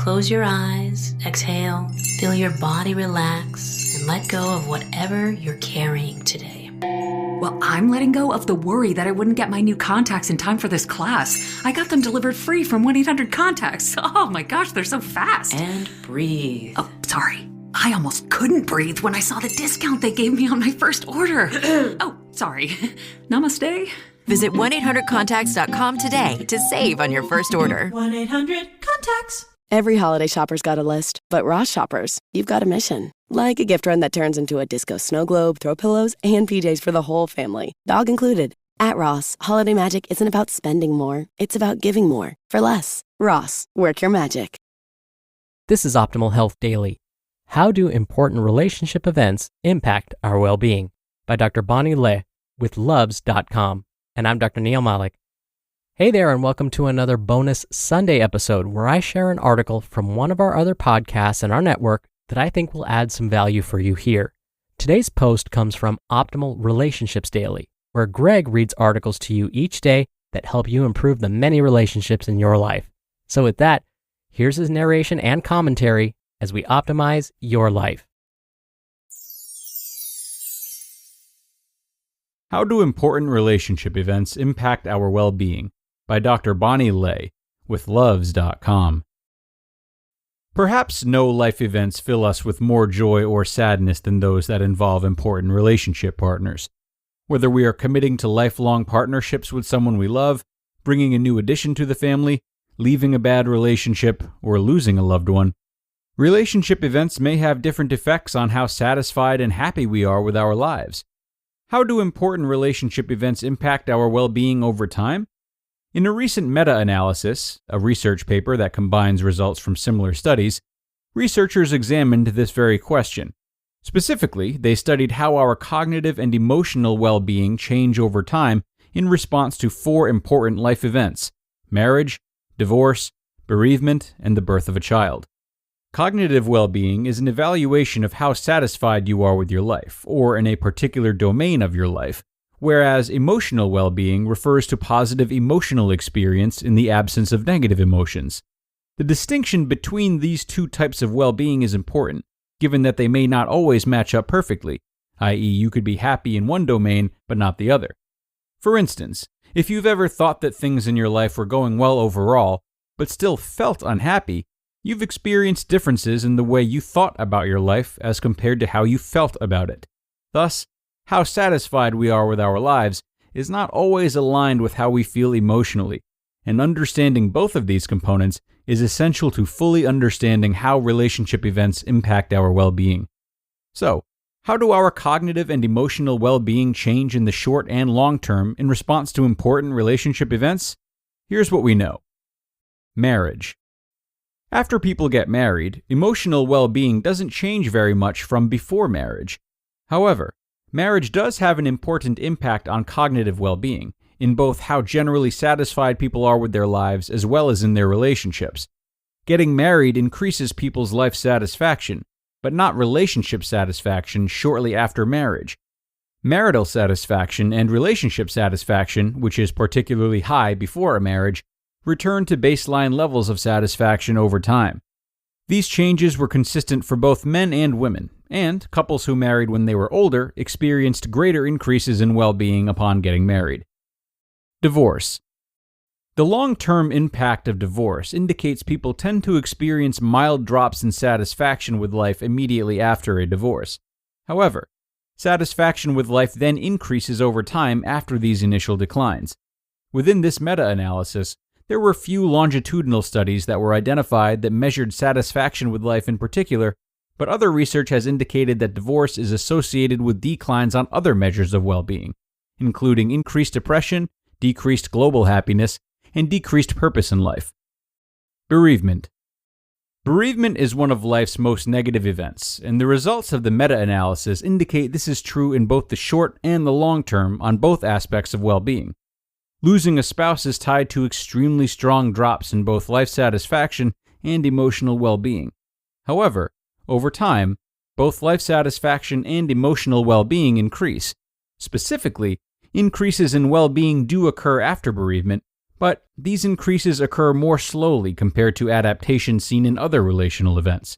Close your eyes, exhale, feel your body relax, and let go of whatever you're carrying today. Well, I'm letting go of the worry that I wouldn't get my new contacts in time for this class. I got them delivered free from 1-800-CONTACTS. Oh my gosh, they're so fast. And breathe. Oh, sorry. I almost couldn't breathe when I saw the discount they gave me on my first order. Oh, sorry. Namaste. Visit 1-800-CONTACTS.com today to save on your first order. 1-800-CONTACTS. Every holiday shopper's got a list, but Ross shoppers, you've got a mission. Like a gift run that turns into a disco snow globe, throw pillows, and PJs for the whole family, dog included. At Ross, holiday magic isn't about spending more, it's about giving more for less. Ross, work your magic. This is Optimal Health Daily. How do important relationship events impact our well-being? By Dr. Bonnie Le with Luvze.com. And I'm Dr. Neil Malik. Hey there, and welcome to another bonus Sunday episode where I share an article from one of our other podcasts in our network that I think will add some value for you here. Today's post comes from Optimal Relationships Daily, where Greg reads articles to you each day that help you improve the many relationships in your life. So with that, here's his narration and commentary as we optimize your life. How do important relationship events impact our well-being? By Dr. Bonnie Le with Luvze.com. Perhaps no life events fill us with more joy or sadness than those that involve important relationship partners. Whether we are committing to lifelong partnerships with someone we love, bringing a new addition to the family, leaving a bad relationship, or losing a loved one, relationship events may have different effects on how satisfied and happy we are with our lives. How do important relationship events impact our well-being over time? In a recent meta-analysis, a research paper that combines results from similar studies, researchers examined this very question. Specifically, they studied how our cognitive and emotional well-being change over time in response to 4 important life events: marriage, divorce, bereavement, and the birth of a child. Cognitive well-being is an evaluation of how satisfied you are with your life, or in a particular domain of your life, whereas emotional well-being refers to positive emotional experience in the absence of negative emotions. The distinction between these two types of well-being is important, given that they may not always match up perfectly, i.e., you could be happy in one domain but not the other. For instance, if you've ever thought that things in your life were going well overall, but still felt unhappy, you've experienced differences in the way you thought about your life as compared to how you felt about it. Thus, how satisfied we are with our lives is not always aligned with how we feel emotionally, and understanding both of these components is essential to fully understanding how relationship events impact our well-being. So, how do our cognitive and emotional well-being change in the short and long term in response to important relationship events? Here's what we know. Marriage. After people get married, emotional well-being doesn't change very much from before marriage. However, marriage does have an important impact on cognitive well-being, in both how generally satisfied people are with their lives as well as in their relationships. Getting married increases people's life satisfaction, but not relationship satisfaction shortly after marriage. Marital satisfaction and relationship satisfaction, which is particularly high before a marriage, return to baseline levels of satisfaction over time. These changes were consistent for both men and women, and couples who married when they were older experienced greater increases in well-being upon getting married. Divorce. The long-term impact of divorce indicates people tend to experience mild drops in satisfaction with life immediately after a divorce. However, satisfaction with life then increases over time after these initial declines. Within this meta-analysis, there were few longitudinal studies that were identified that measured satisfaction with life in particular, but other research has indicated that divorce is associated with declines on other measures of well-being, including increased depression, decreased global happiness, and decreased purpose in life. Bereavement. Bereavement is one of life's most negative events, and the results of the meta-analysis indicate this is true in both the short and the long term on both aspects of well-being. Losing a spouse is tied to extremely strong drops in both life satisfaction and emotional well-being. However, over time, both life satisfaction and emotional well-being increase. Specifically, increases in well-being do occur after bereavement, but these increases occur more slowly compared to adaptation seen in other relational events.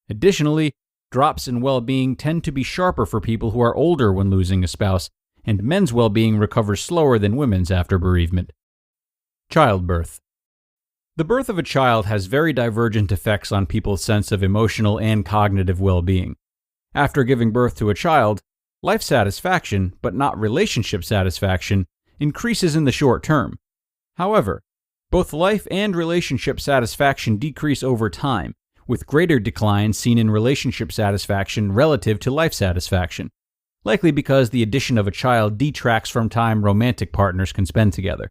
Additionally, drops in well-being tend to be sharper for people who are older when losing a spouse, and men's well-being recovers slower than women's after bereavement. Childbirth. The birth of a child has very divergent effects on people's sense of emotional and cognitive well-being. After giving birth to a child, life satisfaction, but not relationship satisfaction, increases in the short term. However, both life and relationship satisfaction decrease over time, with greater declines seen in relationship satisfaction relative to life satisfaction, likely because the addition of a child detracts from time romantic partners can spend together.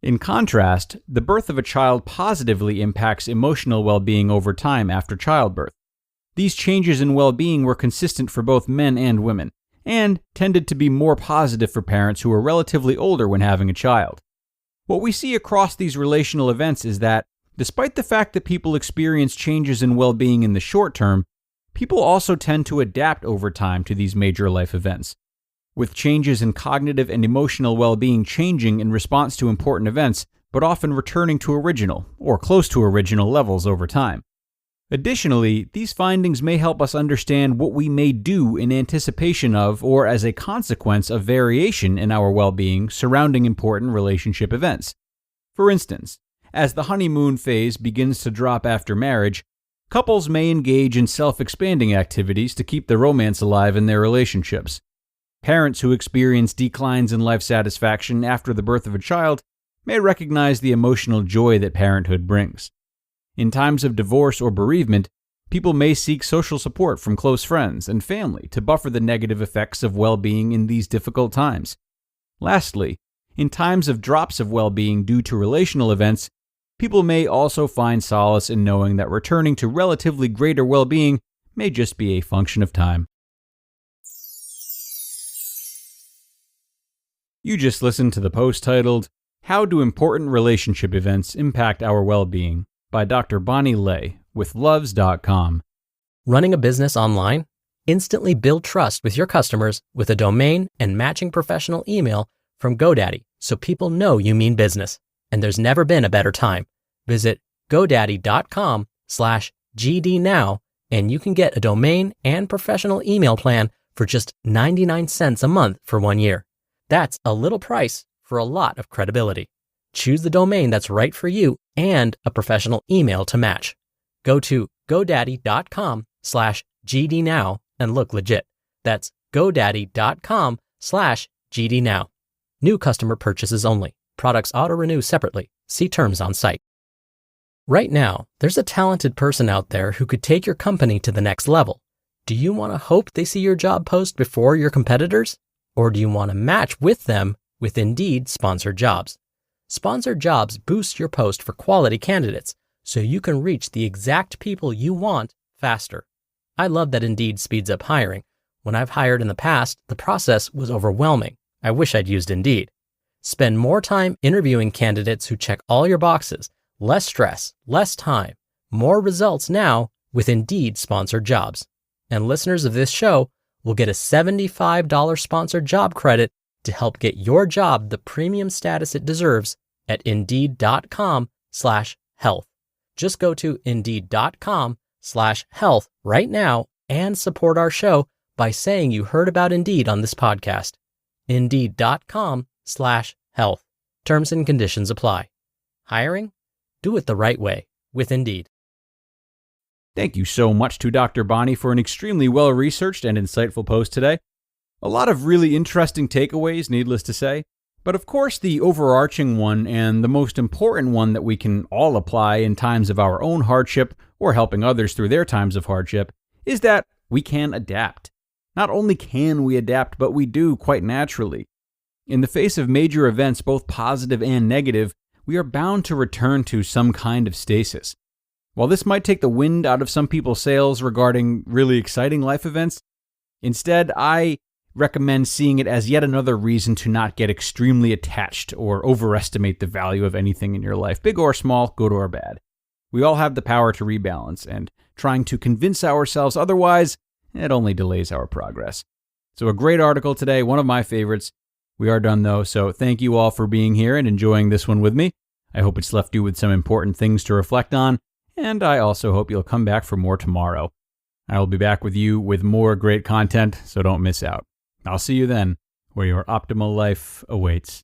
In contrast, the birth of a child positively impacts emotional well-being over time after childbirth. These changes in well-being were consistent for both men and women, and tended to be more positive for parents who were relatively older when having a child. What we see across these relational events is that, despite the fact that people experience changes in well-being in the short term, people also tend to adapt over time to these major life events, with changes in cognitive and emotional well-being changing in response to important events, but often returning to original, or close to original levels over time. Additionally, these findings may help us understand what we may do in anticipation of or as a consequence of variation in our well-being surrounding important relationship events. For instance, as the honeymoon phase begins to drop after marriage, couples may engage in self-expanding activities to keep the romance alive in their relationships. Parents who experience declines in life satisfaction after the birth of a child may recognize the emotional joy that parenthood brings. In times of divorce or bereavement, people may seek social support from close friends and family to buffer the negative effects of well-being in these difficult times. Lastly, in times of drops of well-being due to relational events, people may also find solace in knowing that returning to relatively greater well-being may just be a function of time. You just listened to the post titled, "How Do Important Relationship Events Impact Our Well-Being?" by Dr. Bonnie Lay with Luvze.com. Running a business online? Instantly build trust with your customers with a domain and matching professional email from GoDaddy so people know you mean business. And there's never been a better time. Visit godaddy.com/GD now and you can get a domain and professional email plan for just 99 cents a month for 1 year. That's a little price for a lot of credibility. Choose the domain that's right for you and a professional email to match. Go to godaddy.com/GD now and look legit. That's godaddy.com/GD now. New customer purchases only. Products auto-renew separately. See terms on site. Right now, there's a talented person out there who could take your company to the next level. Do you want to hope they see your job post before your competitors? Or do you want to match with them with Indeed sponsored jobs? Sponsored jobs boost your post for quality candidates so you can reach the exact people you want faster. I love that Indeed speeds up hiring. When I've hired in the past, the process was overwhelming. I wish I'd used Indeed. Spend more time interviewing candidates who check all your boxes. Less stress, less time, more results now with Indeed sponsored jobs. And listeners of this show will get a $75 sponsored job credit to help get your job the premium status it deserves at Indeed.com/health. Just go to Indeed.com/health right now and support our show by saying you heard about Indeed on this podcast. Indeed.com/health. Terms and conditions apply. Hiring? Do it the right way with Indeed. Thank you so much to Dr. Bonnie for an extremely well-researched and insightful post today. A lot of really interesting takeaways, needless to say. But of course, the overarching one and the most important one that we can all apply in times of our own hardship or helping others through their times of hardship is that we can adapt. Not only can we adapt, but we do quite naturally. In the face of major events, both positive and negative, we are bound to return to some kind of stasis. While this might take the wind out of some people's sails regarding really exciting life events, instead, I recommend seeing it as yet another reason to not get extremely attached or overestimate the value of anything in your life, big or small, good or bad. We all have the power to rebalance, and trying to convince ourselves otherwise, it only delays our progress. So a great article today, one of my favorites. We are done though, so thank you all for being here and enjoying this one with me. I hope it's left you with some important things to reflect on, and I also hope you'll come back for more tomorrow. I will be back with you with more great content, so don't miss out. I'll see you then, where your optimal life awaits.